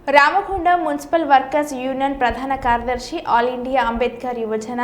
Ramakonda municipal workers union ప్రధాన కార్యదర్శి all India Ambedkar యువజన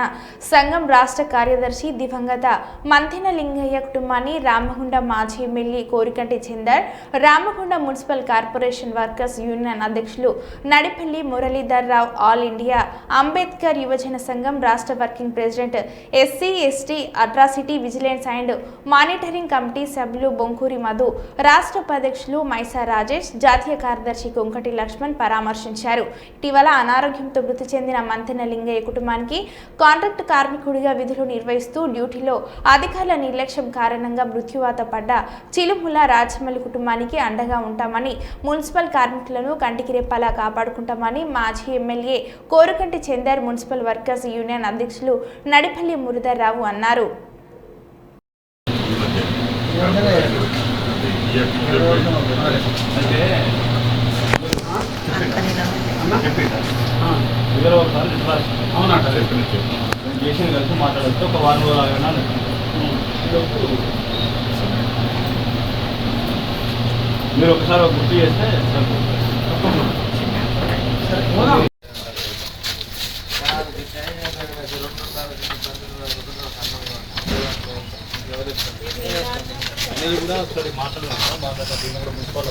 సంఘం రాష్ట్ర కార్యదర్శి దివంగత మంతెన లింగయ్య కుటుంబాన్ని రామకొండ మాజీ MLA Korukanti Chandar, Ramakonda municipal corporation workers union అధ్యక్షులు నడిపల్లి మురళీధర్ రావు, ఆల్ ఇండియా అంబేద్కర్ యువజన సంఘం రాష్ట్ర working president SC ST atrocity vigilance and monitoring committee సభ్యులు బొంకూరి మధు, రాష్ట్ర ఉపాధ్యక్షులు మైసా రాజేష్, జాతీయ కార్యదర్శి కొంకటి లక్ష్మణ్ పరామర్శించారు. ఇటీవల అనారోగ్యంతో మృతి చెందిన మంతెన లింగయ్య కుటుంబానికి కాంట్రాక్ట్ కార్మికుడిగా విధులు నిర్వహిస్తూ డ్యూటీలో అధికారుల నిర్లక్ష్యం కారణంగా మృత్యువాత పడ్డ చిలుముల రాజమల్లి కుటుంబానికి అండగా ఉంటామని, మున్సిపల్ కార్మికులను కంటికి రెప్పలా కాపాడుకుంటామని మాజీ MLA Korukanti Chandar, municipal workers union అధ్యక్షులు నడిపల్లి మురళీధర్ రావు అన్నారు. అవునంట చేసిన కలిసి మాట్లాడచ్చు. ఒక వారం రోజులు ఆగినా మీరు ఒకసారి గుర్తు చేస్తే అనేది కూడా ఒకసారి మాట్లాడదాం. దీన్ని కూడా మున్సిపల్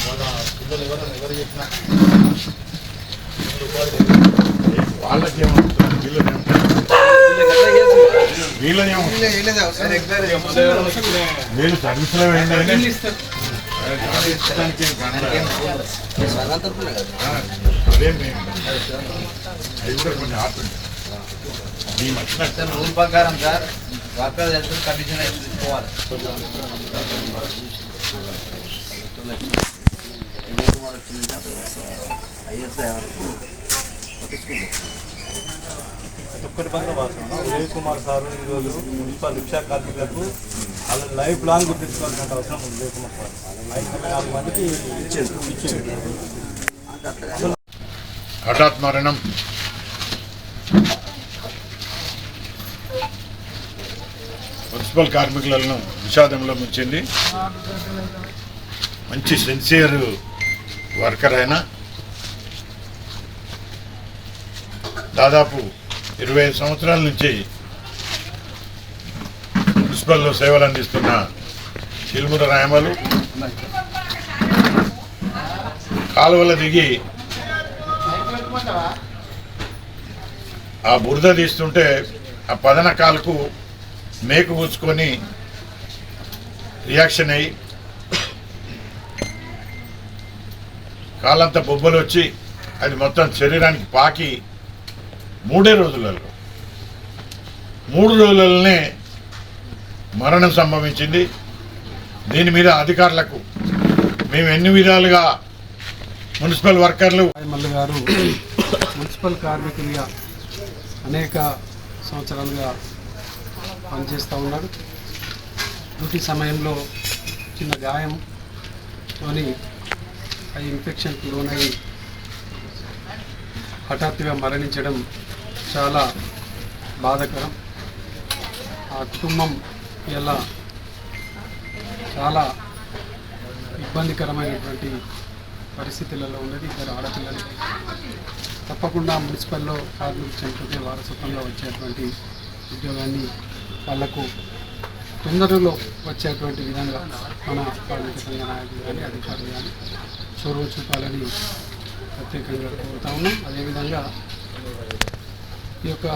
వాళ్ళ పిల్లలు ఎవరు చెప్పినా వీళ్ళు సర్వీసులో అదే అది కూడా కొన్ని ఆపండి. మీ వచ్చిన రూల్ ప్రకారం సార్ వర్కర్ కమిషన్ అయితే తీసుకోవాలి. ఒక్కటి పక్కన వాసన ఉదయ్ కుమార్ సార్ ఈరోజు మున్సిపల్ రిక్షా కార్మికులకు వాళ్ళు లైఫ్ లాంగ్ గుర్తించుకోవాల్సిన అవసరం ఉంది. ఉదయ్ కుమార్ సార్ 4 మందికి ఇచ్చేది. హఠాత్ మరణం మున్సిపల్ కార్మికులను విషాదంలో ముంచింది. మంచి సిన్సియర్ వర్కర్ అయినా దాదాపు 25 సంవత్సరాల నుంచి మున్సిపల్లో సేవలు అందిస్తున్న చిలుముల రాయమలు కాలువల దిగి ఆ బురద తీస్తుంటే ఆ పదన కాలుకు మేకు పూచుకొని రియాక్షన్ అయ్యి కాలంతా బొబ్బలు వచ్చి అది మొత్తం శరీరానికి పాకి 3 రోజులలోనే మరణం సంభవించింది. దీని మీద అధికారులకు మేము ఎన్ని విధాలుగా మున్సిపల్ వర్కర్లు మల్లి గారు మున్సిపల్ కార్మికులుగా అనేక సంవత్సరాలుగా పనిచేస్తూ ఉన్నారు. డ్యూటీ సమయంలో చిన్న గాయంతోని ఆ ఇన్ఫెక్షన్కి లోనై హఠాత్తుగా మరణించడం చాలా బాధాకరం. ఆ కుటుంబం ఇలా చాలా ఇబ్బందికరమైనటువంటి పరిస్థితులలో ఉన్నది. 2 ఆడపిల్లలు. తప్పకుండా మున్సిపల్లో కార్మికులు చనిపోతే వారసత్వంగా వచ్చేటువంటి ఉద్యోగాన్ని వాళ్లకు తొందరలో వచ్చేటువంటి విధంగా మన కార్మిక సంఘ నాయకులు కానీ అధికారులు కానీ చొరవ చూపాలని ప్రత్యేకంగా కోరుతా ఉన్నాం. అదేవిధంగా ఈ యొక్క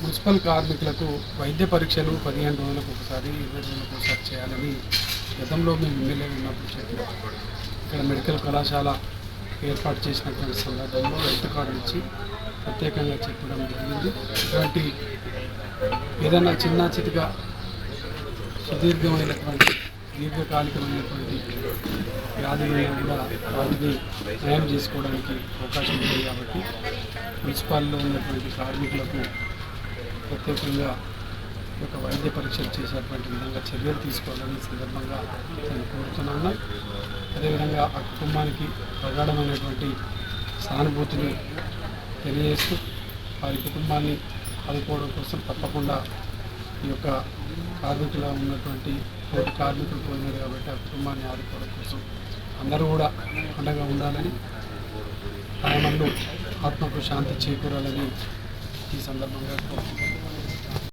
మున్సిపల్ కార్మికులకు వైద్య పరీక్షలు 15 రోజులకు ఒకసారి 20 రోజులకు ఒకసారి చేయాలని గతంలో మేము ఎమ్మెల్యే ఉన్నప్పుడు చెప్పాం. ఇక్కడ మెడికల్ కళాశాల ఏర్పాటు చేసినటువంటి సందర్భంలో హెల్త్ కార్డు ఇచ్చి ప్రత్యేకంగా చెప్పడం జరిగింది. ఇటువంటి ఏదైనా చిన్న చితిగా సుదీర్ఘమైనటువంటి దీర్ఘకాలికమైనటువంటి వ్యాధులను కూడా వాటిని నయం చేసుకోవడానికి అవకాశం ఉంది. కాబట్టి మున్సిపాల్లో ఉన్నటువంటి కార్మికులకు ప్రత్యేకంగా ఒక వైద్య పరీక్షలు చేసేటువంటి విధంగా చర్యలు తీసుకోవాలని సందర్భంగా నేను కోరుతున్నాను. అదేవిధంగా ఆ కుటుంబానికి ప్రగాఢమైనటువంటి సానుభూతిని తెలియజేస్తూ వారి కుటుంబాన్ని ఆదుకోవడం కోసం తప్పకుండా ఈ యొక్క కార్మికుల ఉన్నటువంటి తోటి కార్మికులు పోయినారు కాబట్టి ఆ కుటుంబాన్ని ఆదుకోవడం కోసం అందరూ కూడా అండగా ఉండాలని ఆయనను ఆత్మకు శాంతి చేకూరాలని ఈ సందర్భంగా కోరుతున్నాను.